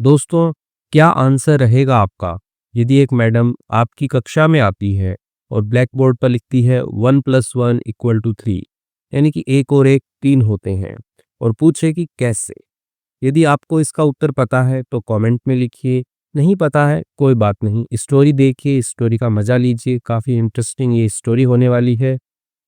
दोस्तों, क्या आंसर रहेगा आपका यदि एक मैडम आपकी कक्षा में आती है और ब्लैक बोर्ड पर लिखती है 1+1 = 3, यानी कि एक और एक 3 होते हैं, और पूछे कि कैसे? यदि आपको इसका उत्तर पता है तो कमेंट में लिखिए, नहीं पता है कोई बात नहीं, स्टोरी देखिए, स्टोरी का मज़ा लीजिए, काफ़ी इंटरेस्टिंग ये स्टोरी होने वाली है।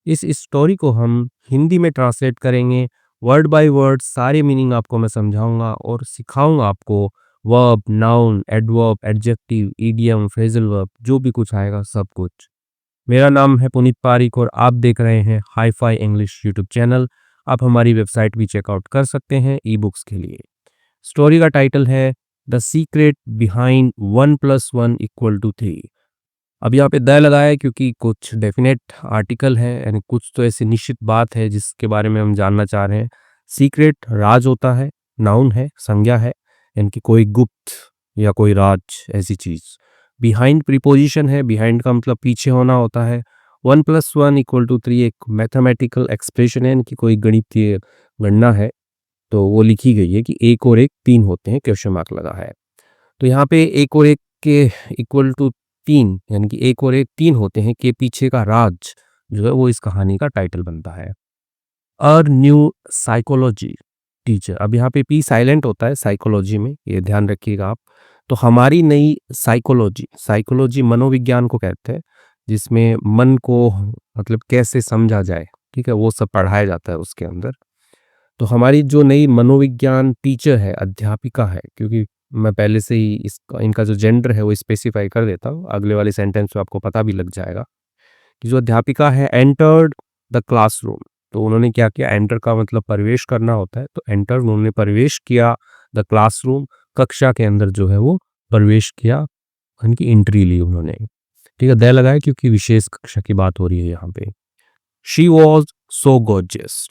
इस स्टोरी को हम हिंदी में ट्रांसलेट करेंगे, वर्ड बाय वर्ड सारे मीनिंग आपको मैं समझाऊंगा और सिखाऊंगा आपको verb, noun, adverb, adjective, idiom, phrasal verb, जो भी कुछ आएगा सब कुछ। मेरा नाम है पुनीत पारिक और आप देख रहे हैं hi fi English YouTube channel. आप हमारी वेबसाइट भी चेकआउट कर सकते हैं ई बुक्स के लिए। स्टोरी का टाइटल है द सीक्रेट बिहाइंड 1+1 = 3। अब यहाँ पे द लगाया है क्योंकि कुछ डेफिनेट आर्टिकल है, यानी कुछ तो ऐसी निश्चित बात है जिसके बारे में हम जानना चाह रहे हैं। सीक्रेट राज होता है, नाउन है, संज्ञा है, यानी कि कोई गुप्त या कोई राज ऐसी चीज। बिहाइंड प्रीपोजिशन है, बिहाइंड का मतलब पीछे होना होता है। 1+1 = 3 एक मैथमेटिकल एक्सप्रेशन है, यानी कि कोई गणितीय गणना है, तो वो लिखी गई है कि एक और एक 3 होते हैं, क्वेश्चन मार्क लगा है। तो यहाँ पे एक और एक के इक्वल टू 3, यानी कि एक और एक 3 होते हैं के पीछे का राज जो है वो इस कहानी का टाइटल बनता है। अर न्यू साइकोलॉजी टीचर, अब यहाँ पे पी साइलेंट होता है साइकोलॉजी में, ये ध्यान रखिएगा आप। तो हमारी नई साइकोलॉजी, साइकोलॉजी मनोविज्ञान को कहते हैं, जिसमें मन को मतलब कैसे समझा जाए, ठीक है, वो सब पढ़ाया जाता है उसके अंदर। तो हमारी जो नई मनोविज्ञान टीचर है, अध्यापिका है, क्योंकि मैं पहले से ही इसका इनका जो जेंडर है वो स्पेसिफाई कर देता हूँ, अगले वाले सेंटेंस में आपको पता भी लग जाएगा कि जो अध्यापिका है एंटर्ड द क्लासरूम। तो उन्होंने क्या किया, एंटर का मतलब प्रवेश करना होता है, तो एंटर उन्होंने प्रवेश किया द क्लासरूम, कक्षा के अंदर जो है वो प्रवेश किया, उनकी एंट्री ली उन्होंने। ठीक है, द लगाया क्योंकि विशेष कक्षा की बात हो रही है यहाँ पे। She was so gorgeous.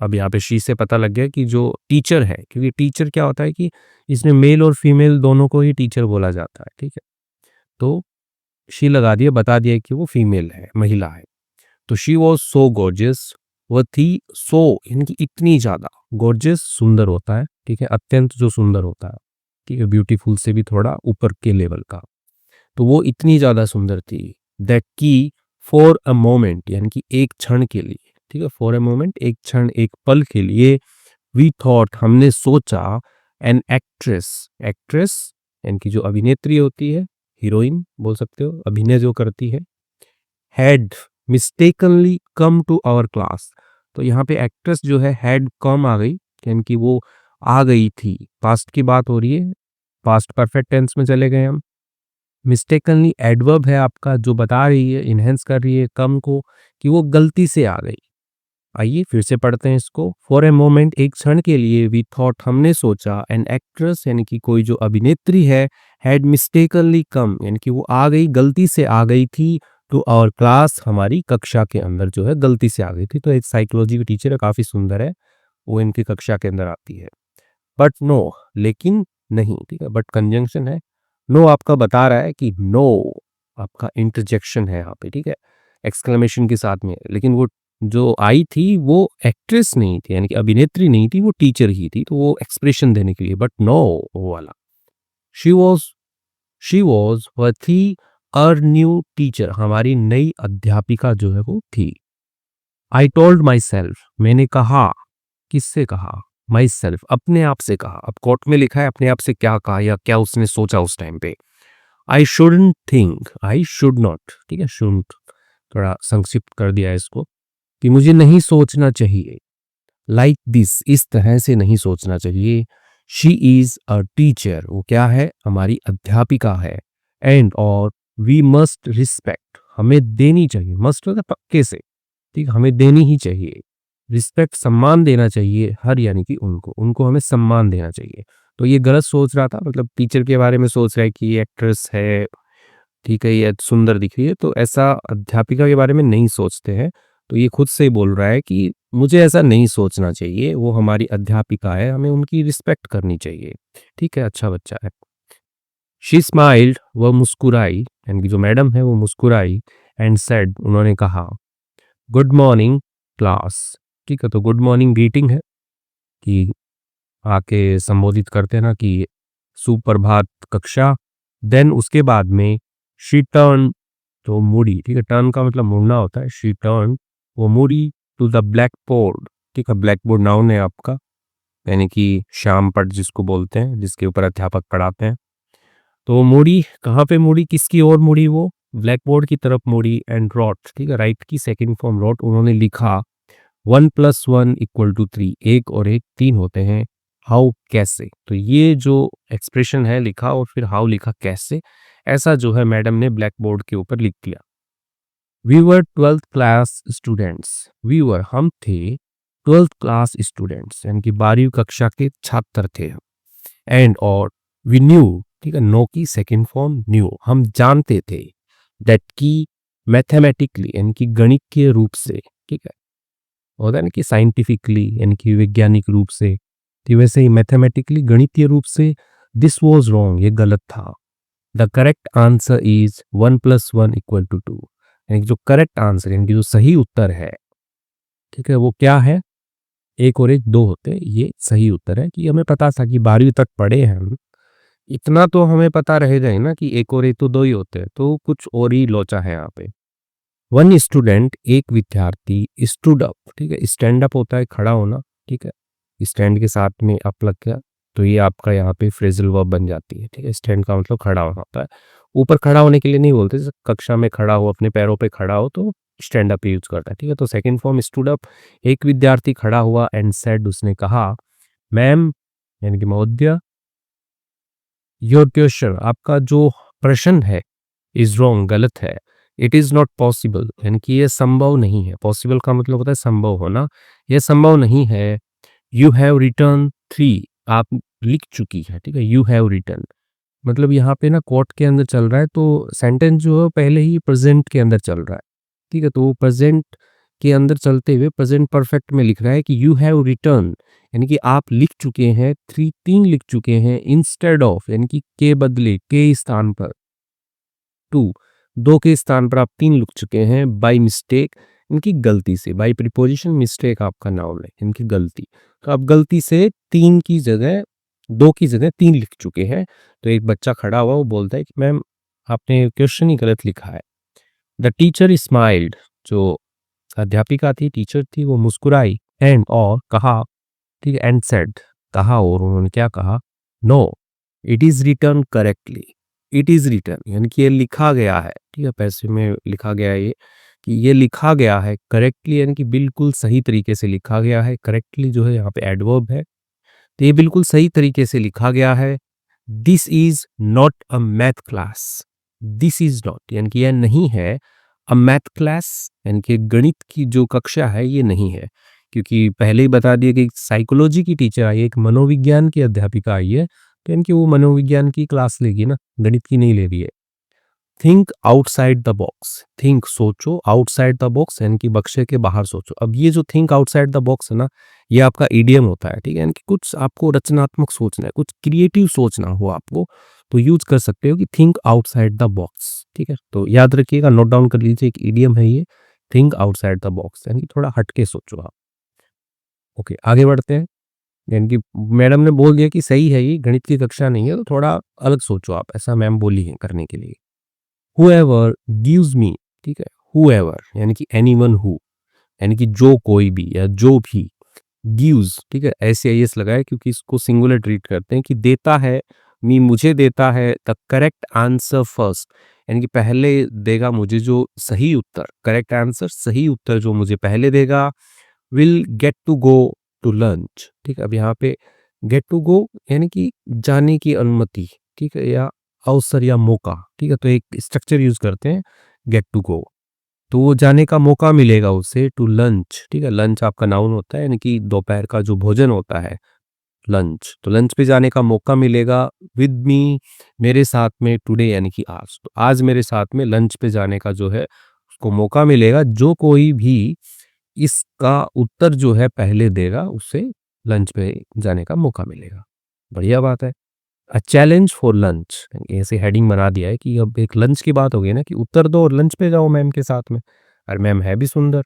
अब यहाँ पे शी से पता लग गया कि जो टीचर है, क्योंकि टीचर क्या होता है कि इसमें मेल और फीमेल दोनों को ही टीचर बोला जाता है, ठीक है। तो शी लगा दिया, बता दिया कि वो फीमेल है, महिला है। तो शी वॉज सो गॉर्जियस, वह थी सो यानी कि इतनी ज्यादा, गॉर्जियस सुंदर होता है, ठीक है, अत्यंत जो सुंदर होता है, ठीक है, ब्यूटीफुल से भी थोड़ा ऊपर के लेवल का। तो वो इतनी ज्यादा सुंदर थी दैट की फॉर अ मोमेंट, यानी कि एक क्षण के लिए, ठीक है, फॉर अ मोमेंट एक क्षण, एक पल के लिए, वी थॉट हमने सोचा, एन एक्ट्रेस, एक्ट्रेस यानी कि जो अभिनेत्री होती है, हीरोइन बोल सकते हो, अभिनय जो करती है, had mistakenly come to our class. तो यहाँ पे एक्ट्रेस जो है हैड कम आ गई, यानी कि वो आ गई थी, पास्ट की बात हो रही है, पास्ट परफेक्ट टेंस में चले गए हम। मिस्टेकनली एडवर्ब है आपका जो बता रही है, इनहेंस कर रही है कम को, कि वो गलती से आ गई। आइए फिर से पढ़ते हैं इसको। फॉर ए मोमेंट एक क्षण के लिए, वी थॉट हमने सोचा, एन एक्ट्रेस यानी कि कोई जो अभिनेत्री है, हैड मिस्टेकनली कम यानी कि वो आ गई, गलती से आ गई थी, टू आवर क्लास हमारी कक्षा के अंदर जो है गलती से आ गई थी। तो एक साइकोलॉजी की टीचर है, काफी सुंदर है, वो इनकी कक्षा के अंदर आती है। बट नो, लेकिन नहीं, ठीक है, बट कंजंक्शन है। नो आपका बता रहा है कि नो, आपका इंटरजेक्शन है यहाँ पे, ठीक है, एक्सक्लेमेशन के साथ में। लेकिन वो जो आई थी वो एक्ट्रेस नहीं थी, यानी कि अभिनेत्री नहीं थी, वो टीचर ही थी, तो वो एक्सप्रेशन देने के लिए, बट नो वो वाला। शी वॉज, शी वॉज वह थी, अर न्यू टीचर हमारी नई अध्यापिका जो है वो थी। आई टोल्ड माई सेल्फ, मैंने कहा, किससे कहा, माई सेल्फ अपने आप से कहा। अब कोर्ट में लिखा है अपने आप से क्या कहा या क्या उसने सोचा उस टाइम पे। I shouldn't think, I should not, ठीक है, शुडंट थोड़ा संक्षिप्त कर दिया है इसको, कि मुझे नहीं सोचना चाहिए, लाइक दिस इस तरह से नहीं सोचना चाहिए। शी इज अ टीचर, वो क्या है, हमारी अध्यापिका है। एंड और वी मस्ट रिस्पेक्ट, हमें देनी चाहिए, मस्ट मतलब पक्के से, ठीक है, हमें देनी ही चाहिए। रिस्पेक्ट सम्मान देना चाहिए, हर यानी कि उनको, उनको हमें सम्मान देना चाहिए। तो ये गलत सोच रहा था, मतलब टीचर के बारे में सोच रहा है कि ये एक्ट्रेस है, ठीक है, ये सुंदर दिख रही है, तो ऐसा अध्यापिका के बारे में नहीं सोचते हैं। तो ये खुद से ही बोल रहा है कि मुझे ऐसा नहीं सोचना चाहिए, वो हमारी अध्यापिका है, हमें उनकी रिस्पेक्ट करनी चाहिए, ठीक है, अच्छा बच्चा है। शी स्माइल्ड, वह मुस्कुराई, यानी कि जो मैडम है वो मुस्कुराई, एंड सेड उन्होंने कहा, गुड मॉर्निंग क्लास, ठीक है, तो गुड मॉर्निंग ग्रीटिंग है कि आके संबोधित करते हैं ना कि सुप्रभात कक्षा। देन उसके बाद में शी टर्न, तो मुड़ी, ठीक है, टर्न का मतलब मुड़ना होता है। शी टर्न, वो मुड़ी टू द ब्लैक बोर्ड, ठीक है, ब्लैक बोर्ड नाउन है आपका, यानी कि श्याम पट जिसको बोलते हैं, जिसके ऊपर अध्यापक पढ़ाते हैं। तो मुड़ी कहाँ पे मुड़ी, किसकी ओर मुड़ी, वो ब्लैक बोर्ड की तरफ मुड़ी। एंड रॉट, ठीक है, राइट की सेकंड फॉर्म रॉट, उन्होंने लिखा 1+1 = 3, एक और एक तीन होते हैं। हाउ, कैसे, तो ये जो एक्सप्रेशन है लिखा और फिर हाउ लिखा कैसे, ऐसा जो है मैडम ने ब्लैक बोर्ड के ऊपर लिख दिया। We were 12th class students, we were हम थे 12th क्लास स्टूडेंट्स, यानी कि 12वीं कक्षा के छात्र थे। एंड और वी न्यू, ठीक है, नो की सेकेंड फॉर्म न्यू, हम जानते थे। दैट की मैथमेटिकली, यानी कि गणितीय रूप से, ठीक है, होता है ना कि साइंटिफिकली यानी कि वैज्ञानिक रूप से, तो वैसे ही मैथमेटिकली गणितीय रूप से दिस वॉज रॉन्ग, ये गलत था। द करेक्ट आंसर इज 1+1 = 2, यानी कि जो करेक्ट आंसर यानी कि जो सही उत्तर है, ठीक है, वो क्या है, एक और एक दो होते हैं, ये सही उत्तर है। कि हमें पता था कि 12वीं तक पढ़े हैं हम, इतना तो हमें पता रहेगा ही ना कि एक और एक तो दो ही होते हैं, तो कुछ और ही लोचा है यहाँ पे। वन स्टूडेंट, एक विद्यार्थी, स्टूड अप, ठीक है, स्टैंड अप होता है खड़ा होना, ठीक है, स्टैंड के साथ में अप लग गया तो ये आपका यहाँ पे फ्रेजल वर्ब बन जाती है, ठीक है। स्टैंड का मतलब खड़ा होना होता है, ऊपर खड़ा होने के लिए नहीं बोलते, जैसे कक्षा में खड़ा हो, अपने पैरों पे खड़ा हो तो स्टैंड अप यूज करता है, ठीक है। तो सेकंड फॉर्म स्टूड अप, एक विद्यार्थी खड़ा हुआ, एंड सेड, उसने कहा, मैम, यानी कि महोदय, योर क्वेश्चन, आपका जो प्रश्न है, इज रॉन्ग, गलत है। इट इज नॉट पॉसिबल, यानी कि ये संभव नहीं है। पॉसिबल का मतलब होता है संभव होना, यह संभव नहीं है। यू हैव रिटर्न 3, आप लिख चुकी है, ठीक है। यू हैव रिटर्न मतलब यहाँ पे ना कोर्ट के अंदर चल रहा है, तो सेंटेंस जो है पहले ही प्रेजेंट के अंदर चल रहा है, ठीक है। तो वो प्रेजेंट के अंदर चलते हुए प्रेजेंट परफेक्ट में लिख रहा है कि यू हैव रिटर्न, यानी कि आप लिख चुके हैं, तीन लिख चुके हैं, इंस्टेड ऑफ, यानी कि के बदले, के स्थान पर 2, दो के स्थान पर आप तीन लिख चुके हैं। बाय मिस्टेक, इनकी गलती से, बाय प्रीपोजिशन, मिस्टेक आपका नाउन है, इनकी गलती, तो आप गलती से तीन की जगह, दो की जगह तीन लिख चुके हैं। तो एक बच्चा खड़ा हुआ, वो बोलता है कि मैम, आपने क्वेश्चन ही गलत लिखा है। द टीचर स्माइल्ड, जो अध्यापिका थी, टीचर थी, वो मुस्कुराई। एंड और कहा, ठीक है, एंड सेड, कहा, और उन्होंने क्या कहा, no, it is written correctly, it is written, यानी कि ये लिखा गया है, ठीक है, पैसे में लिखा गया है ये, कि ये लिखा गया है करेक्टली, यानी कि बिल्कुल सही तरीके से लिखा गया है। करेक्टली जो है यहाँ पे एडवर्ब है, तो ये बिल्कुल सही तरीके से लिखा गया है। This is not a math class, this is not, यानी कि यह नहीं है, अ मैथ क्लास, यानी कि गणित की जो कक्षा है ये नहीं है, क्योंकि पहले ही बता दिया कि साइकोलॉजी की टीचर आई है, एक मनोविज्ञान की अध्यापिका आई है, तो यानी कि वो मनोविज्ञान की क्लास लेगी ना, गणित की नहीं ले रही है। Think outside the box, think सोचो, आउटसाइड द बॉक्स यानी कि बक्से के बाहर सोचो। अब ये जो थिंक आउटसाइड द बॉक्स है ना, ये आपका ईडीएम होता है, ठीक है, यानी कि कुछ आपको रचनात्मक सोचना है, कुछ क्रिएटिव सोचना हो आपको, तो यूज कर सकते हो कि थिंक आउटसाइड द बॉक्स, ठीक है। तो याद रखिएगा, नोट डाउन कर लीजिए, एक ईडीएम है ये, थिंक आउटसाइड द बॉक्स, यानी कि थोड़ा हटके सोचो आप। ओके, आगे बढ़ते हैं। यानी कि मैडम ने बोल दिया कि सही है, ये गणित की कक्षा नहीं है, तो थोड़ा अलग सोचो आप, ऐसा मैम बोली है करने के लिए। whoever gives me, ठीक है, whoever यानी कि anyone who, यानी कि जो कोई भी या जो भी, gives, ठीक है, ऐसे एस लगाए क्योंकि इसको सिंगुलर ट्रीट करते हैं, कि देता है, मी मुझे देता है, द करेक्ट आंसर फर्स्ट, यानी कि पहले देगा मुझे जो सही उत्तर, करेक्ट आंसर सही उत्तर जो मुझे पहले देगा, will get to go to lunch, ठीक है। अब यहाँ पे गेट टू गो यानी कि जाने की अनुमति, ठीक है, या अवसर या मौका, ठीक है, तो एक स्ट्रक्चर यूज करते हैं, गेट टू गो, तो वो जाने का मौका मिलेगा उसे, टू लंच, ठीक है, लंच आपका नाउन होता है, यानी कि दोपहर का जो भोजन होता है, लंच, तो लंच पे जाने का मौका मिलेगा। विद मी, मेरे साथ में, टुडे यानी कि आज, तो आज मेरे साथ में लंच पे जाने का जो है उसको मौका मिलेगा। जो कोई भी इसका उत्तर जो है पहले देगा, उसे लंच पे जाने का मौका मिलेगा। बढ़िया बात है। अ चैलेंज फॉर लंच, ऐसे हेडिंग बना दिया है कि अब एक लंच की बात हो गई ना, कि उत्तर दो और लंच पे जाओ मैम के साथ में, और मैम है भी सुंदर।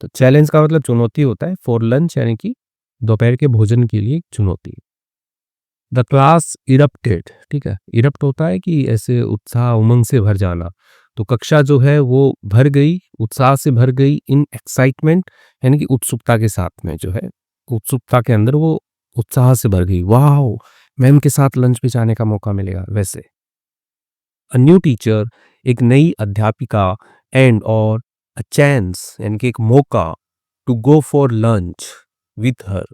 तो चैलेंज का मतलब चुनौती होता है, फॉर लंच यानी कि दोपहर के भोजन के लिए एक चुनौती। द क्लास इरप्टेड, ठीक है। इरप्ट होता है कि ऐसे उत्साह उमंग से भर जाना। तो कक्षा जो है वो भर गई, उत्साह से भर गई, इन एक्साइटमेंट यानी कि उत्सुकता के साथ में जो है, उत्सुकता के अंदर वो उत्साह से भर गई। वाह, मैम के साथ लंच पे जाने का मौका मिलेगा वैसे। अ न्यू टीचर, एक नई अध्यापिका, एंड और अ चांस यानी कि एक मौका, to go for lunch with her.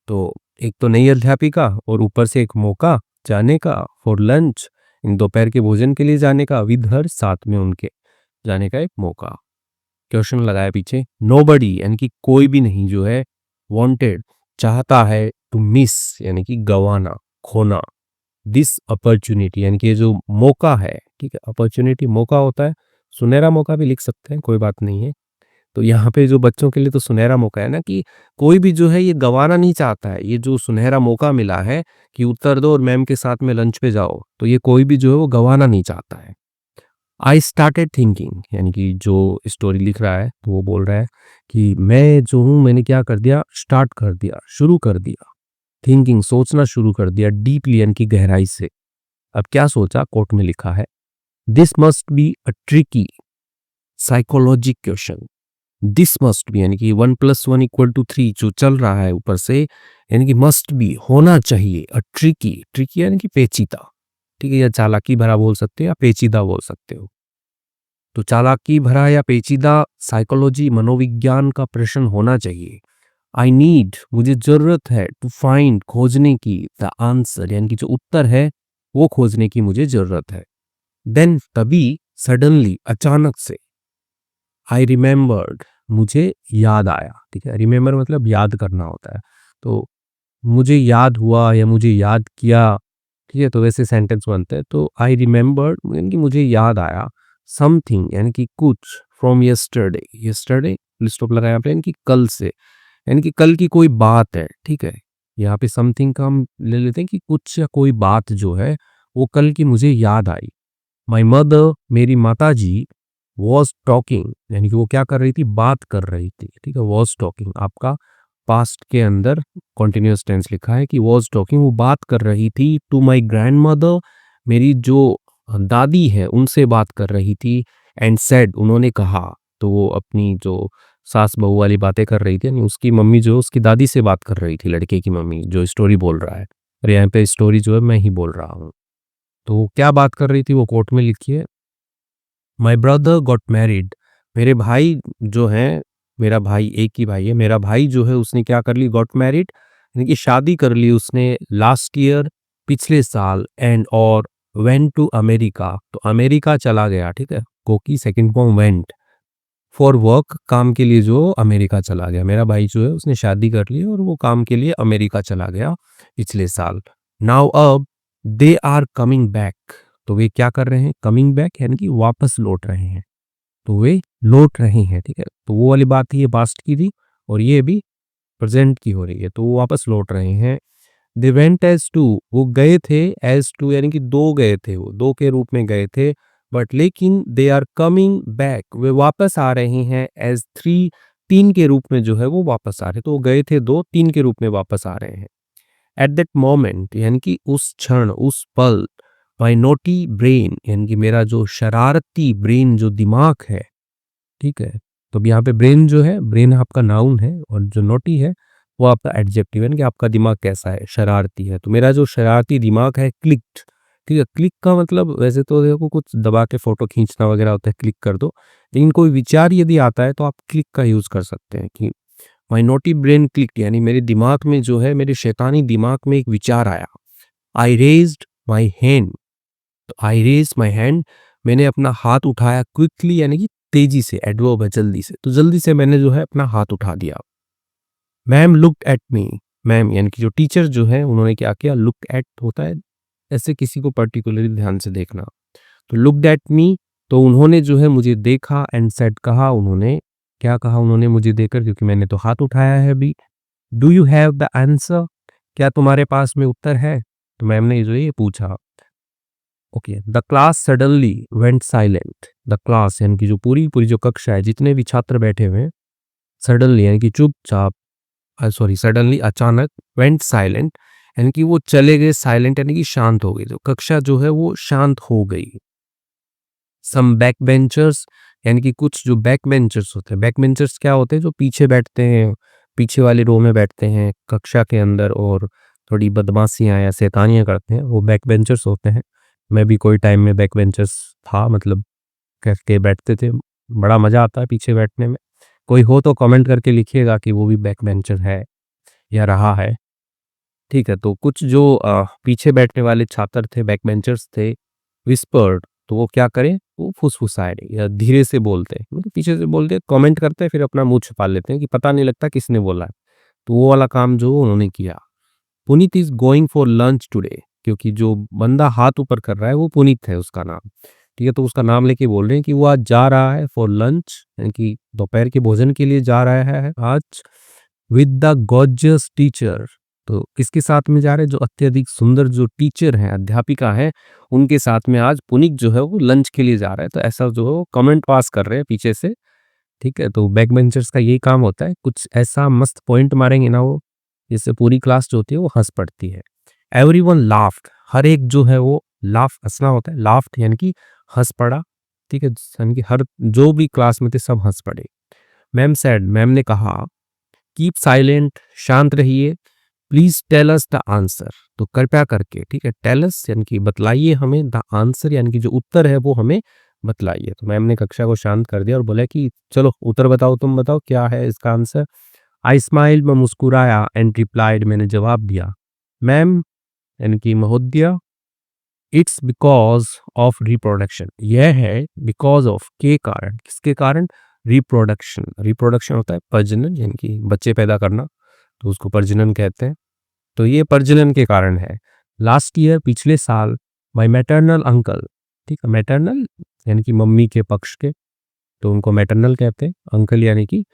तो एक तो नई अध्यापिका और ऊपर से एक मौका जाने का फॉर लंच, इन दोपहर के भोजन के लिए जाने का, विद हर साथ में उनके जाने का एक मौका। क्वेश्चन लगाया पीछे, नोबडी यानी कि कोई भी नहीं जो है, वांटेड चाहता है, टू मिस यानी कि गंवाना, खोना, दिस अपॉर्चुनिटी यानी कि ये जो मौका है, ठीक है। अपॉर्चुनिटी मौका होता है, सुनहरा मौका भी लिख सकते हैं, कोई बात नहीं है। तो यहाँ पे जो बच्चों के लिए तो सुनहरा मौका है ना, कि कोई भी जो है ये गंवाना नहीं चाहता है। ये जो सुनहरा मौका मिला है कि उत्तर दो और मैम के साथ में लंच पे जाओ, तो ये कोई भी जो है वो गंवाना नहीं चाहता है। आई स्टार्टेड थिंकिंग यानी कि जो स्टोरी लिख रहा है तो वो बोल रहा है कि मैं जो हूँ मैंने क्या कर दिया, स्टार्ट कर दिया, शुरू कर दिया। थिंकिंग सोचना शुरू कर दिया, डीपली यानी कि गहराई से। अब क्या सोचा, कोट में लिखा है, this must be a tricky psychologic question. This must be यानी कि 1+1=3 जो चल रहा है ऊपर से, यानी कि मस्ट बी होना चाहिए, अ ट्रिकी, ट्रिकी यानी कि पेचीदा, ठीक है, या चालाकी भरा बोल सकते हो या पेचीदा बोल सकते हो। तो चालाकी भरा या पेचीदा साइकोलॉजी मनोविज्ञान का प्रश्न होना चाहिए। आई नीड मुझे जरूरत है, टू फाइंड खोजने की, द आंसर यानी कि जो उत्तर है वो खोजने की मुझे जरूरत है। देन तभी, सडनली अचानक से, आई रिमेंबर्ड मुझे याद आया, ठीक है। रिमेंबर मतलब याद करना होता है। तो मुझे याद हुआ या मुझे याद किया, ठीक है, तो वैसे सेंटेंस बनते हैं। तो आई रिमेंबर्ड यानी कि मुझे याद आया, समथिंग यानी कि कुछ, from yesterday, yesterday full stop लगाया आपने, यानी कि कल से, यानी कि कल की कोई बात है, ठीक है। यहाँ पे समथिंग का हम ले लेते हैं कि कुछ या कोई बात जो है वो कल की मुझे याद आई। माई मदर मेरी माता जी, वॉज टॉकिंग यानी कि वो क्या कर रही थी, बात कर रही थी, ठीक है। वॉज टॉकिंग आपका पास्ट के अंदर कॉन्टिन्यूअस टेंस लिखा है कि वॉज टॉकिंग, वो बात कर रही थी, टू माई ग्रैंड मदर मेरी जो दादी है उनसे बात कर रही थी, एंड सेड उन्होंने कहा। तो वो अपनी जो सास बहू वाली बातें कर रही थी, यानी उसकी मम्मी जो उसकी दादी से बात कर रही थी, लड़के की मम्मी जो स्टोरी बोल रहा है। और यहाँ पे स्टोरी जो है मैं ही बोल रहा हूँ। तो क्या बात कर रही थी वो कोर्ट में लिखिए, माई ब्रदर गॉट मैरिड, मेरे भाई जो हैं, मेरा भाई एक ही भाई है, मेरा भाई जो है उसने क्या कर ली, गॉट मैरिड यानी कि शादी कर ली उसने, लास्ट ईयर पिछले साल, एंड और वेंट टू अमेरिका, तो अमेरिका चला गया, ठीक है। को की second form went, for work काम के लिए जो अमेरिका चला गया। मेरा भाई जो है उसने शादी कर ली और वो काम के लिए अमेरिका चला गया पिछले साल। नाउ अब दे आर कमिंग बैक, तो वे क्या कर रहे हैं, कमिंग बैक यानी कि वापस लौट रहे हैं, तो वे लौट रहे हैं, ठीक है। तो वो वाली बात थी, ये पास्ट की थी, और ये भी प्रेजेंट की हो रही है, तो वो वापस लौट रहे हैं। दे वेंट एज टू, वो गए थे, एज टू यानी कि दो गए थे, वो दो के रूप में गए थे, बट लेकिन दे आर कमिंग बैक, वे वापस आ रहे हैं, एज थ्री, तीन के रूप में जो है वो वापस आ रहे, तो वो गए थे दो, तीन के रूप में वापस आ रहे हैं। एट दैट मोमेंट यानी कि उस क्षण, उस पल, माई नोटी ब्रेन यानी कि मेरा जो शरारती ब्रेन जो दिमाग है, ठीक है। तो अब यहाँ पे ब्रेन जो है, ब्रेन आपका नाउन है, और जो नोटी है वो आपका एडजेक्टिव है, कि आपका दिमाग कैसा है, शरारती है। तो मेरा जो शरारती दिमाग है, क्लिक्ड, ठीक है। क्लिक का मतलब वैसे तो देखो कुछ दबा के फोटो खींचना वगैरह होता है, क्लिक कर दो, लेकिन कोई विचार यदि आता है तो आप क्लिक का यूज कर सकते हैं, कि माई नोटी ब्रेन क्लिक यानी मेरे दिमाग में जो है, मेरे शैतानी दिमाग में एक विचार आया। आई रेज्ड माई हैंड, तो आई रेज माई हैंड, मैंने अपना हाथ उठाया, क्विकली यानी कि तेजी से, एडवर्ब है जल्दी से, तो जल्दी से मैंने जो है अपना हाथ उठा दिया। Ma'am looked at me, ma'am यानी कि जो टीचर जो है उन्होंने क्या किया, लुक एट होता है ऐसे किसी को पर्टिकुलरली ध्यान से देखना, तो लुक्ड एट मी, तो उन्होंने जो है मुझे देखा, एंड सेड कहा, उन्होंने क्या कहा, उन्होंने मुझे देखकर, क्योंकि मैंने तो हाथ उठाया है अभी, do you have the answer, क्या तुम्हारे पास में उत्तर है, तो मैम ने जो है ये पूछा। Okay, the class suddenly went silent, the class यानी कि जो पूरी पूरी जो कक्षा है, जितने भी छात्र बैठे हुए हैं, सडनली यानी कि चुपचाप, सॉरी सडनली अचानक, वेंट साइलेंट यानी कि वो चले गए, साइलेंट यानी कि शांत हो गई, तो कक्षा जो है वो शांत हो गई। सम बैक बेंचर्स, यानी कि कुछ जो बैक बेंचर्स होते हैं, बैक बेंचर्स क्या होते हैं, जो पीछे बैठते हैं, पीछे वाले रो में बैठते हैं कक्षा के अंदर और थोड़ी बदमाशियां या शैतानियां करते हैं, वो बैक बेंचर्स होते हैं। मैं भी कोई टाइम में बैक बेंचर्स था, मतलब करके बैठते थे, बड़ा मजा आता है पीछे बैठने में। कोई हो तो कमेंट करके लिखिएगा कि वो भी बैक बेंचर है या रहा है। ठीक है, तो कुछ जो पीछे बैठने वाले छात्र थे, बैक बेंचर्स थे, विस्पर्ड, तो वो क्या करें, वो फुसफुसाए या धीरे से बोलते हैं, मतलब पीछे से बोलते, कमेंट करते हैं, फिर अपना मुंह छुपा लेते हैं कि पता नहीं लगता किसने बोला है। तो वो वाला काम जो उन्होंने किया। Puneet is going for lunch today, क्योंकि जो बंदा हाथ ऊपर कर रहा है वो पुनीत है उसका नाम। ठीक है, तो उसका नाम लेके बोल रहे हैं कि वो आज जा रहा है फॉर लंच, यानी कि दोपहर के भोजन के लिए जा रहा है आज, विद द गॉर्जियस टीचर। तो किसके साथ में जा रहे हैं, जो अत्यधिक सुंदर जो टीचर हैं, अध्यापिका है, उनके साथ में आज पुनीत जो है वो लंच के लिए जा रहा है। तो ऐसा जो है वो कमेंट पास कर रहे हैं पीछे से। ठीक है, तो बैक बेंचर्स का यही काम होता है, कुछ ऐसा मस्त पॉइंट मारेंगे ना वो, जिससे पूरी क्लास जो होती है वो हंस पड़ती है। एवरीवन लाफ्ड, हर एक जो है वो लाफ, हंसना होता है, लाफ्ड यानी कि हंस पड़ा। ठीक है, यानी कि हर जो भी क्लास में थे सब हंस पड़े। मैम सेड, मैम ने कहा, कीप साइलेंट, शांत रहिए, please tell us the answer, तो कृपया करके, ठीक है, टेल अस यानी कि बतलाइए हमें, द आंसर यानी कि जो उत्तर है वो हमें बतलाइए। तो मैम ने कक्षा को शांत कर दिया और बोला कि चलो उत्तर बताओ, तुम बताओ क्या है इसका आंसर। आई स्माइल, मैं मुस्कुराया, एंड रिप्लाइड, मैंने जवाब दिया, मैम यानी कि महोदया, इट्स बिकॉज ऑफ रिप्रोडक्शन, यह है बिकॉज ऑफ, के कारण, किसके कारण, रिप्रोडक्शन, रिप्रोडक्शन होता है प्रजनन, यानी कि बच्चे पैदा करना, तो उसको प्रजनन कहते हैं। तो ये प्रजनन के कारण है। लास्ट ईयर, पिछले साल, माई मैटरनल अंकल, ठीक है, मैटरनल यानी कि मम्मी के पक्ष के, तो उनको मैटरनल कहते हैं, अंकल यानी कि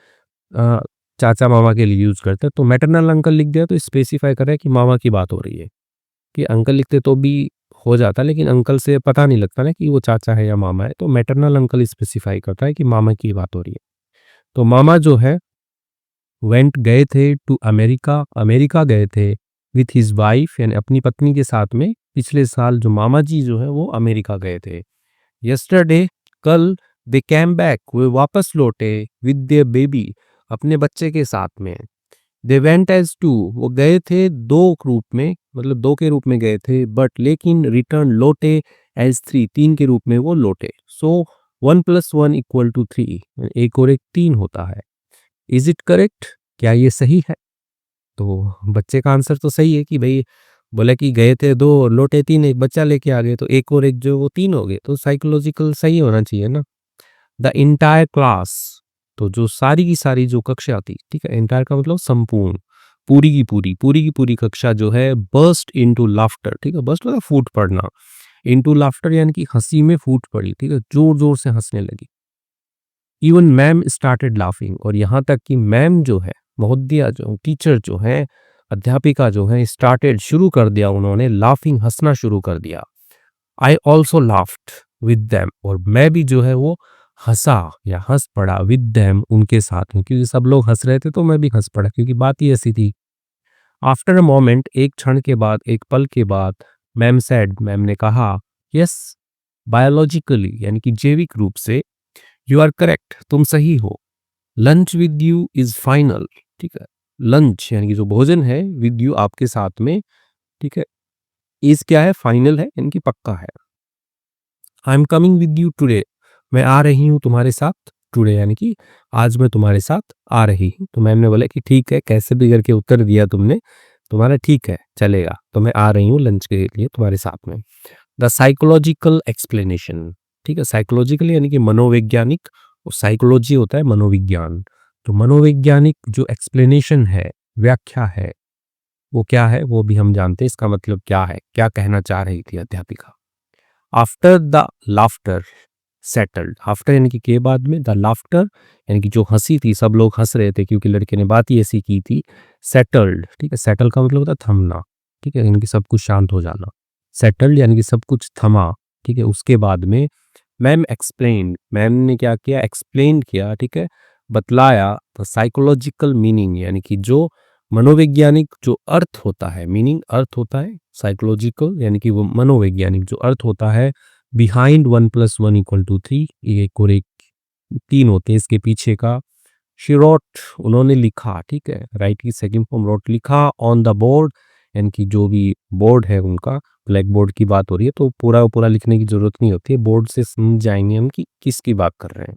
अ, चाचा मामा के लिए यूज करते हैं। तो मैटरनल अंकल लिख दिया तो स्पेसिफाई कर रहा है कि मामा की बात हो रही है, कि अंकल लिखते तो भी हो जाता, लेकिन अंकल से पता नहीं लगता ना कि वो चाचा है या मामा है, तो मैटरनल अंकल स्पेसिफाई करता है कि मामा की बात हो रही है। तो मामा जो है वेंट, गए थे, टू अमेरिका, अमेरिका गए थे, विथ हिज वाइफ यानी अपनी पत्नी के साथ में, पिछले साल जो मामा जी जो है वो अमेरिका गए थे। यस्टरडे, कल, दे कैम बैक, वे वापस लौटे, विद देयर बेबी, अपने बच्चे के साथ में। दे वेंट एज टू, वो गए थे दो रूप में, मतलब दो के रूप में गए थे, बट लेकिन रिटर्न, लौटे, एज थ्री, तीन के रूप में वो लौटे। सो 1+1 = 3, एक और एक तीन होता है। इज इट करेक्ट, क्या ये सही है? तो बच्चे का आंसर तो सही है कि भाई, बोला कि गए थे दो और लौटे तीन, एक बच्चा लेके आ गए, तो एक और एक जो वो तीन हो गए, तो साइकोलॉजिकल सही होना चाहिए ना। द इंटायर क्लास, तो जो सारी की सारी जो कक्षा थी, ठीक है, इंटायर का मतलब संपूर्ण, पूरी की पूरी कक्षा जो है, बर्स्ट इनटू लाफ्टर, ठीक है, बर्स्ट मतलब फूट पड़ना, इनटू लाफ्टर यानी कि हंसी में फूट पड़ी, ठीक है, जोर जोर से हंसने लगी। इवन मैम स्टार्टेड लाफिंग, और यहाँ तक कि मैम जो है, महोदया जो टीचर जो है, अध्यापिका जो है, स्टार्टेड शुरू कर दिया उन्होंने, लाफिंग हंसना शुरू कर दिया। I also laughed with them, और मैं भी जो है वो हंसा या हंस पड़ा, विद देम, उनके साथ में, क्योंकि सब लोग हंस रहे थे तो मैं भी हंस पड़ा, क्योंकि बात ही ऐसी थी। आफ्टर अ मोमेंट, एक क्षण के बाद, एक पल के बाद, मैम सेड, मैम ने कहा, यस, बायोलॉजिकली यानी कि जैविक रूप से, यू आर करेक्ट, तुम सही हो, lunch with you is final, ठीक है, लंच यानी कि जो भोजन है, विद यू आपके साथ में, ठीक है, इज क्या है, फाइनल है यानी कि पक्का है। I am coming with you today, मैं आ रही हूँ तुम्हारे साथ, टुडे यानी कि आज मैं तुम्हारे साथ आ रही हूँ। तो मैम ने बोला कि ठीक है, कैसे भी करके उत्तर दिया तुमने, तुम्हारा ठीक है, चलेगा, तो मैं आ रही हूँ लंच के लिए तुम्हारे साथ में। द साइकोलॉजिकल एक्सप्लेनेशन, ठीक है, साइकोलॉजिकल यानी कि मनोवैज्ञानिक, और साइकोलॉजी होता है मनोविज्ञान। तो मनोवैज्ञानिक जो एक्सप्लेनेशन है, व्याख्या है, वो क्या है वो भी हम जानते हैं, इसका मतलब क्या है, क्या कहना चाह रही थी अध्यापिका। After the laughter settled, after यानी कि के बाद में, द लाफ्टर यानी कि जो हंसी थी, सब लोग हंस रहे थे क्योंकि लड़के ने बात ही ऐसी की थी। सेटल्ड, ठीक है, सेटल का मतलब होता है थमना, ठीक है, यानी कि सब कुछ शांत हो जाना। सेटल्ड यानी कि सब कुछ थमा, ठीक है, उसके बाद में मैम एक्सप्लेन, मैम ने क्या किया, एक्सप्लेन किया, ठीक है, बतलाया द साइकोलॉजिकल मीनिंग, यानी कि जो मनोवैज्ञानिक जो अर्थ होता है, मीनिंग अर्थ होता है साइकोलॉजिकल, यानी कि वो मनोवैज्ञानिक जो अर्थ होता है बिहाइंड 1+1=3, एक और एक 3 होते हैं इसके पीछे का। शी रोट, उन्होंने लिखा, ठीक है, राइट की सेकंड फॉर्म रोट, लिखा ऑन द बोर्ड, यानी कि जो भी बोर्ड है उनका, ब्लैक बोर्ड की बात हो रही है तो पूरा पूरा लिखने की जरूरत नहीं होती है, बोर्ड से समझ जाएंगे हम कि किसकी बात कर रहे हैं।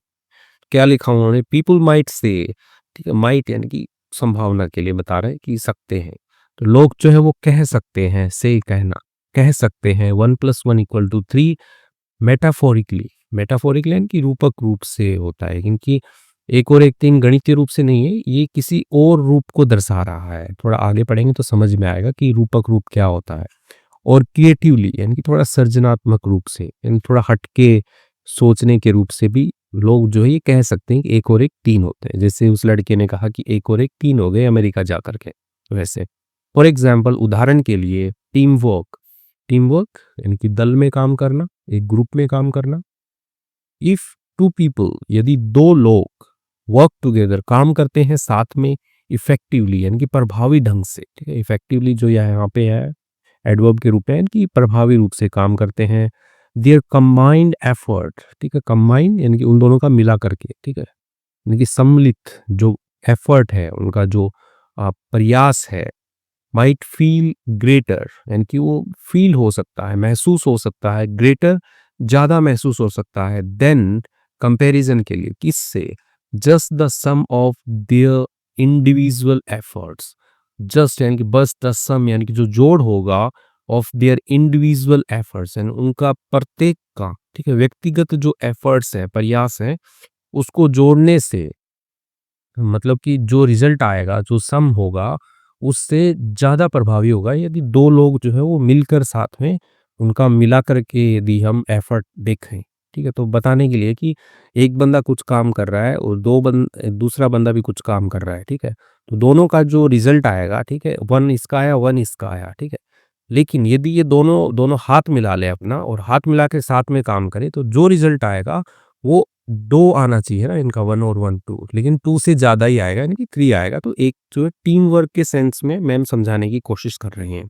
क्या लिखा उन्होंने, पीपल माइट से, ठीक है, माइट यानी कि संभावना के लिए बता रहे हैं कि सकते हैं, तो लोग जो है वो कह सकते हैं, से कहना, कह सकते हैं 1+1=3 मेटाफोरिकली, मेटाफोरिकली यानी कि रूपक रूप से होता है, क्योंकि एक और एक 3 गणितीय रूप से नहीं है, ये किसी और रूप को दर्शा रहा है। थोड़ा आगे पढ़ेंगे तो समझ में आएगा कि रूपक रूप क्या होता है। और क्रिएटिवली यानी कि थोड़ा सृजनात्मक रूप से, यानी थोड़ा हटके सोचने के रूप से भी लोग जो है ये कह सकते हैं कि एक और एक 3 होते हैं। जैसे उस लड़के ने कहा कि एक और एक 3 हो गए अमेरिका जा कर के, वैसे। फॉर एग्जाम्पल, उदाहरण के लिए, टीम वर्क, टीम वर्क यानी कि दल में काम करना, एक ग्रुप में काम करना। इफ टू पीपल, यदि दो लोग वर्क टुगेदर, काम करते हैं साथ में, इफेक्टिवली यानी कि प्रभावी ढंग से, ठीक है, इफेक्टिवली जो यहाँ पे है एडवर्ब के रूप में, यानी कि प्रभावी रूप से काम करते हैं। देयर कंबाइंड एफर्ट, ठीक है, कंबाइंड यानी कि उन दोनों का मिला करके, ठीक है, यानी कि सम्मिलित जो एफर्ट है, उनका जो प्रयास है, माइट फील ग्रेटर, यानी कि वो फील हो सकता है, महसूस हो सकता है, ग्रेटर ज्यादा महसूस हो सकता है, देन कंपैरिजन के लिए, किससे, just the sum of their individual efforts, just यानी कि बस, द सम यानी कि जो जोड़ होगा, ऑफ देयर इंडिविजुअल एफर्ट्स यानी उनका प्रत्येक का, ठीक है, व्यक्तिगत जो एफर्ट्स है, प्रयास है, उसको जोड़ने से, मतलब कि जो रिजल्ट आएगा, जो सम होगा, उससे ज़्यादा प्रभावी होगा यदि दो लोग जो है वो मिलकर साथ में, उनका मिला करके यदि हम एफर्ट देखें, ठीक है, तो बताने के लिए कि एक बंदा कुछ काम कर रहा है और दूसरा बंदा भी कुछ काम कर रहा है, ठीक है, तो दोनों का जो रिजल्ट आएगा, ठीक है, 1 इसका आया, 1 इसका आया, ठीक है, लेकिन यदि ये दोनों दोनों हाथ मिला ले अपना और हाथ मिला के साथ में काम करें, तो जो रिजल्ट आएगा वो 2 आना चाहिए ना, इनका 1 और 1 2, लेकिन 2 से ज़्यादा ही आएगा, यानी कि 3 आएगा। तो एक जो है टीम वर्क के सेंस में मैम समझाने की कोशिश कर रही हैं।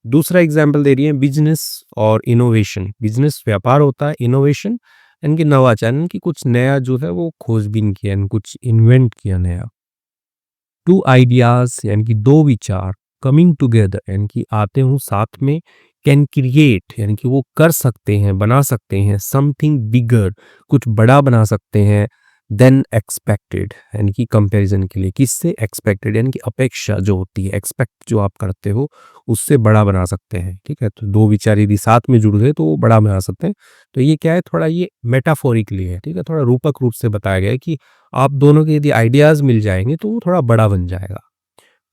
दूसरा एग्जाम्पल दे रही है, बिजनेस और इनोवेशन। बिजनेस व्यापार होता है, इनोवेशन यानी कि नवाचार, यानी कि कुछ नया जो है वो खोजबीन किया, यानी कुछ इन्वेंट किया नया। टू आइडियाज यानी कि दो विचार, कमिंग टुगेदर यानी कि आते हूँ साथ में, कैन क्रिएट यानी कि वो कर सकते हैं, बना सकते हैं, समथिंग बिगर कुछ बड़ा बना सकते हैं, देन एक्सपेक्टेड यानी कि कंपैरिजन के लिए, किससे, एक्सपेक्टेड यानी कि अपेक्षा जो होती है, एक्सपेक्ट जो आप करते हो उससे बड़ा बना सकते हैं, ठीक है, तो दो विचार यदि साथ में जुड़ गए तो वो बड़ा बना सकते हैं। तो ये क्या है, थोड़ा ये मेटाफोरिकली है, ठीक है, थोड़ा रूपक रूप से बताया गया है कि आप दोनों के यदि आइडियाज मिल जाएंगे तो वो थोड़ा बड़ा बन जाएगा।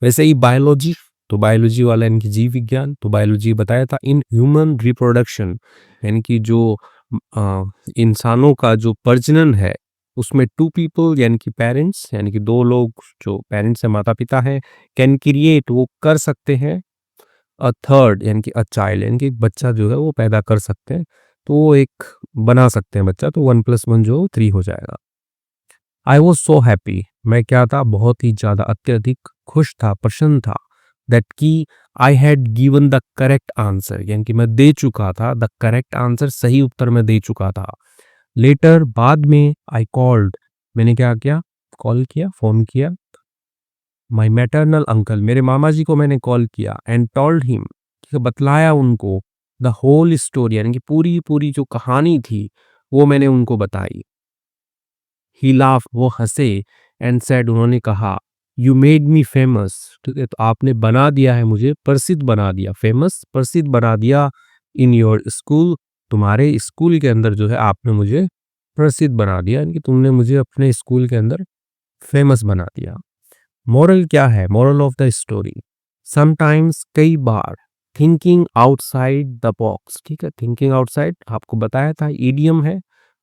वैसे ही बायोलॉजी, तो बायोलॉजी वाला यानी कि जीव विज्ञान, तो बायोलॉजी बताया था, इन ह्यूमन रिप्रोडक्शन यानी कि जो इंसानों का जो प्रजनन है, उसमें टू पीपल यानी कि पेरेंट्स यानी कि दो लोग, जो पेरेंट्स है माता पिता हैं, कैन क्रिएट वो कर सकते हैं, अ थर्ड यानी कि अ चाइल्ड यानी कि एक बच्चा जो है वो पैदा कर सकते हैं, तो वो एक बना सकते हैं बच्चा, तो 1+1 जो 3 हो जाएगा। आई वॉज सो हैप्पी, मैं क्या था, बहुत ही ज़्यादा अत्यधिक खुश था, प्रसन्न था, दैट कि I had given the correct answer यानी कि मैं दे चुका था, द करेक्ट आंसर सही उत्तर मैं दे चुका था। लेटर बाद में, आई कॉल्ड मैंने क्या किया, कॉल किया, फोन किया, माई मैटरनल अंकल मेरे मामा जी को मैंने कॉल किया, एंड टोल्ड हिम, बतलाया उनको, द होल स्टोरी यानी कि पूरी पूरी जो कहानी थी वो मैंने उनको बताई। ही लाफ, वो हंसे, एंड सेड, उन्होंने कहा, यू मेड मी फेमस, ठीक है, तो आपने बना दिया है मुझे, प्रसिद्ध बना दिया, फेमस प्रसिद्ध बना दिया, इन योर स्कूल, तुम्हारे स्कूल के अंदर जो है आपने मुझे प्रसिद्ध बना दिया, यानी कि तुमने मुझे अपने स्कूल के अंदर फेमस बना दिया। मोरल क्या है, moral of the story, sometimes कई बार, थिंकिंग आउटसाइड द बॉक्स, ठीक है, थिंकिंग आउटसाइड आपको बताया था, ईडियम है,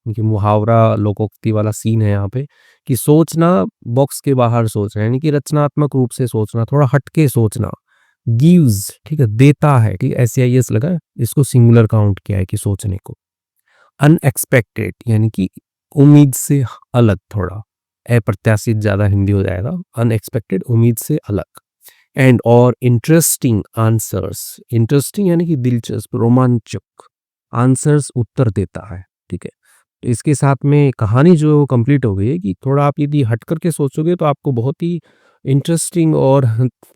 उनकी मुहावरा लोकोक्ति वाला सीन है यहाँ पे, कि सोचना, बॉक्स के बाहर सोचना यानी कि रचनात्मक रूप से सोचना, थोड़ा हटके सोचना। गिव्स, ठीक है, देता है, ठीक है, SEIS लगा है, इसको सिंगुलर काउंट किया है कि सोचने को। अनएक्सपेक्टेड यानी कि उम्मीद से अलग, थोड़ा अप्रत्याशित ज्यादा हिंदी हो जाएगा, अनएक्सपेक्टेड उम्मीद से अलग। एंड और इंटरेस्टिंग आंसर्स, इंटरेस्टिंग यानी कि दिलचस्प, रोमांचक आंसर्स उत्तर देता है, ठीक है। तो इसके साथ में कहानी जो है वो कंप्लीट हो गई है कि थोड़ा आप यदि हट करके सोचोगे तो आपको बहुत ही इंटरेस्टिंग और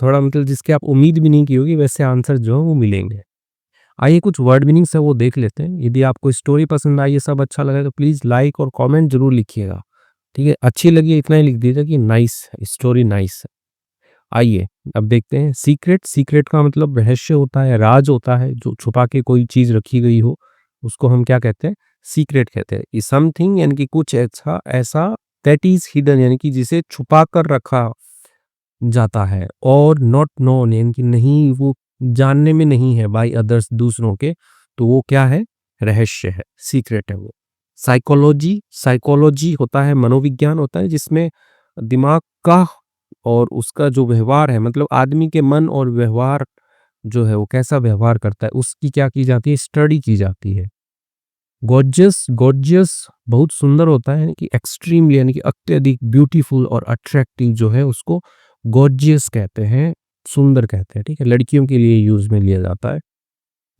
थोड़ा मतलब जिसकी आप उम्मीद भी नहीं की होगी वैसे आंसर जो है वो मिलेंगे। आइए कुछ वर्ड मीनिंग्स है वो देख लेते हैं। यदि आपको स्टोरी पसंद आई, ये सब अच्छा लगा तो प्लीज़ लाइक और कमेंट ज़रूर लिखिएगा, ठीक है। अच्छी लगी इतना ही लिख दीजिए कि नाइस, स्टोरी नाइस है। आइए अब देखते हैं सीक्रेट। सीक्रेट का मतलब रहस्य होता है, राज होता है, जो छुपा के कोई चीज़ रखी गई हो, उसको हम क्या कहते हैं? सीक्रेट कहते हैं। समथिंग यानी कि कुछ ऐसा ऐसा दैट इज़ हिडन यानी कि जिसे छुपा कर रखा जाता है, और नॉट नोन यानी कि नहीं, वो जानने में नहीं है बाय अदर्स, दूसरों के, तो वो क्या है? रहस्य है, सीक्रेट है वो। साइकोलॉजी, साइकोलॉजी होता है, मनोविज्ञान होता है जिसमें दिमाग का और उसका जो व्यवहार है, मतलब आदमी के मन और व्यवहार जो है वो कैसा व्यवहार करता है, उसकी क्या की जाती है? स्टडी की जाती है। गॉर्जियस, गॉर्जियस बहुत सुंदर होता है यानी कि एक्सट्रीमली यानी कि अत्यधिक ब्यूटीफुल और अट्रैक्टिव जो है उसको गॉर्जियस कहते हैं, सुंदर कहते हैं, ठीक है। लड़कियों के लिए यूज में लिया जाता है,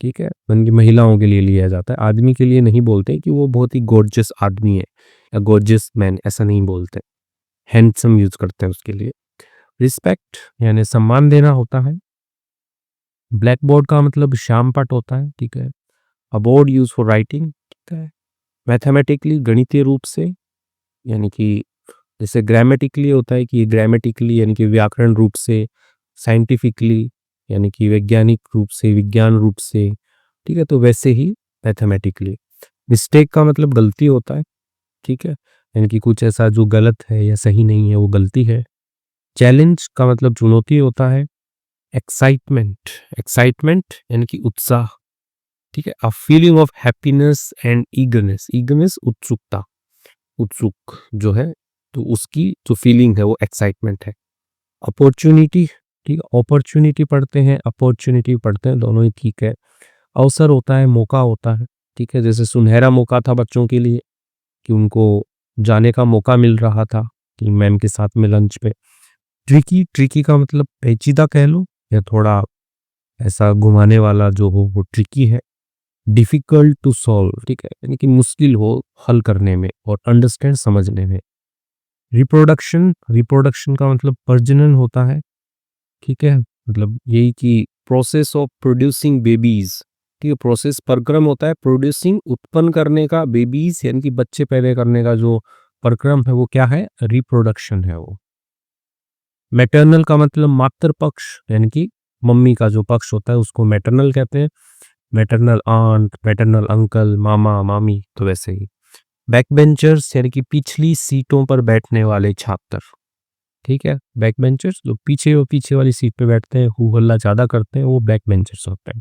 ठीक है, यानी कि महिलाओं के लिए लिया जाता है, आदमी के लिए नहीं बोलते कि वो बहुत ही गॉर्जियस आदमी है या गॉर्जियस मैन, ऐसा नहीं बोलते। हैंडसम यूज करते हैं उसके लिए। रिस्पेक्ट यानी सम्मान देना होता है। ब्लैक बोर्ड का मतलब श्याम पट होता है, ठीक है। अ बोर्ड यूज फॉर राइटिंग, ठीक है। मैथमेटिकली गणितीय रूप से, यानी कि जैसे ग्रामेटिकली होता है कि ग्रामेटिकली यानी कि व्याकरण रूप से, साइंटिफिकली यानी कि वैज्ञानिक रूप से, विज्ञान रूप से, ठीक है, तो वैसे ही मैथमेटिकली। मिस्टेक का मतलब गलती होता है, ठीक है, यानी कि कुछ ऐसा जो गलत है या सही नहीं है वो गलती है। चैलेंज का मतलब चुनौती होता है। एक्साइटमेंट, एक्साइटमेंट यानी कि उत्साह, ठीक है। A feeling of happiness and eagerness, eagerness उत्सुकता, उत्सुक जो है, तो उसकी जो फीलिंग है वो एक्साइटमेंट है। अपॉर्चुनिटी, ठीक है, अपॉर्चुनिटी पढ़ते हैं, अपॉर्चुनिटी पढ़ते हैं, दोनों ही ठीक है। अवसर होता है, मौका होता है, ठीक है, जैसे सुनहरा मौका था बच्चों के लिए कि उनको जाने का मौका मिल रहा था कि मैम के साथ में लंच पे। ट्रिकी, ट्रिकी का मतलब पेचीदा कह लो या थोड़ा ऐसा घुमाने वाला जो हो वो ट्रिकी है। डिफिकल्ट टू सॉल्व, ठीक है, यानी कि मुश्किल हो हल करने में और अंडरस्टैंड समझने में। रिप्रोडक्शन, रिप्रोडक्शन का मतलब प्रजनन होता है, ठीक है, मतलब यही कि प्रोसेस ऑफ प्रोड्यूसिंग बेबीज, ठीक है, प्रोसेस प्रक्रम होता है प्रोड्यूसिंग उत्पन्न करने का, बेबीज यानी कि बच्चे पैदा करने का जो प्रक्रम है वो क्या है? रिप्रोडक्शन है वो। मैटरनल का मतलब मातृ पक्ष यानी कि मम्मी का जो पक्ष होता है उसको मैटरनल कहते हैं। मैटरनल आंट, मैटरनल अंकल, मामा मामी, तो वैसे ही। बैक बेंचर्स यानी कि पिछली सीटों पर बैठने वाले छात्र, ठीक है, बैक बेंचर्स जो पीछे वो पीछे वाली सीट पे बैठते हैं, हू हल्ला ज्यादा करते हैं, वो बैक बेंचर्स होते हैं,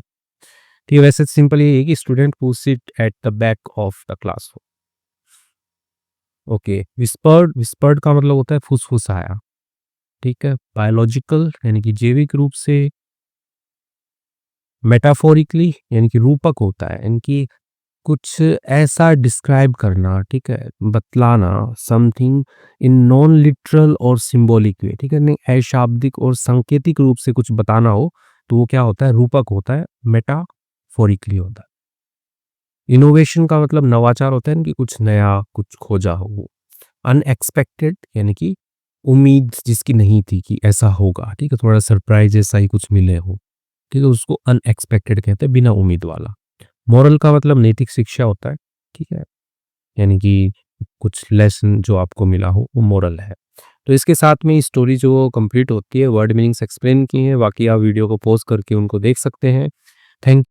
ठीक है। वैसे सिंपल ये है कि student who sit at the back of the class. Okay. Whispered, whispered का मतलब होता है फुसफुसाया, ठीक है। बायोलॉजिकल यानी कि जैविक रूप से। मेटाफोरिकली यानी कि रूपक होता है, यानी कि कुछ ऐसा डिस्क्राइब करना, ठीक है, बतलाना, समथिंग इन नॉन लिटरल और सिंबॉलिक वे, ठीक है, नहीं अशाब्दिक और सांकेतिक रूप से कुछ बताना हो तो वो क्या होता है? रूपक होता है, मेटाफोरिकली होता है। इनोवेशन का मतलब नवाचार होता है ना कि कुछ नया, कुछ खोजा हो। अनएक्सपेक्टेड यानी कि उम्मीद जिसकी नहीं थी कि ऐसा होगा, ठीक है, थोड़ा सरप्राइज ऐसा ही कुछ मिले हो, ठीक है, उसको अनएक्सपेक्टेड कहते हैं, बिना उम्मीद वाला। मॉरल का मतलब नैतिक शिक्षा होता है, ठीक है, यानी कि कुछ लेसन जो आपको मिला हो वो मॉरल है। तो इसके साथ में स्टोरी जो कंप्लीट होती है, वर्ड मीनिंग्स एक्सप्लेन किए हैं, बाकी आप वीडियो को पॉज करके उनको देख सकते हैं। थैंक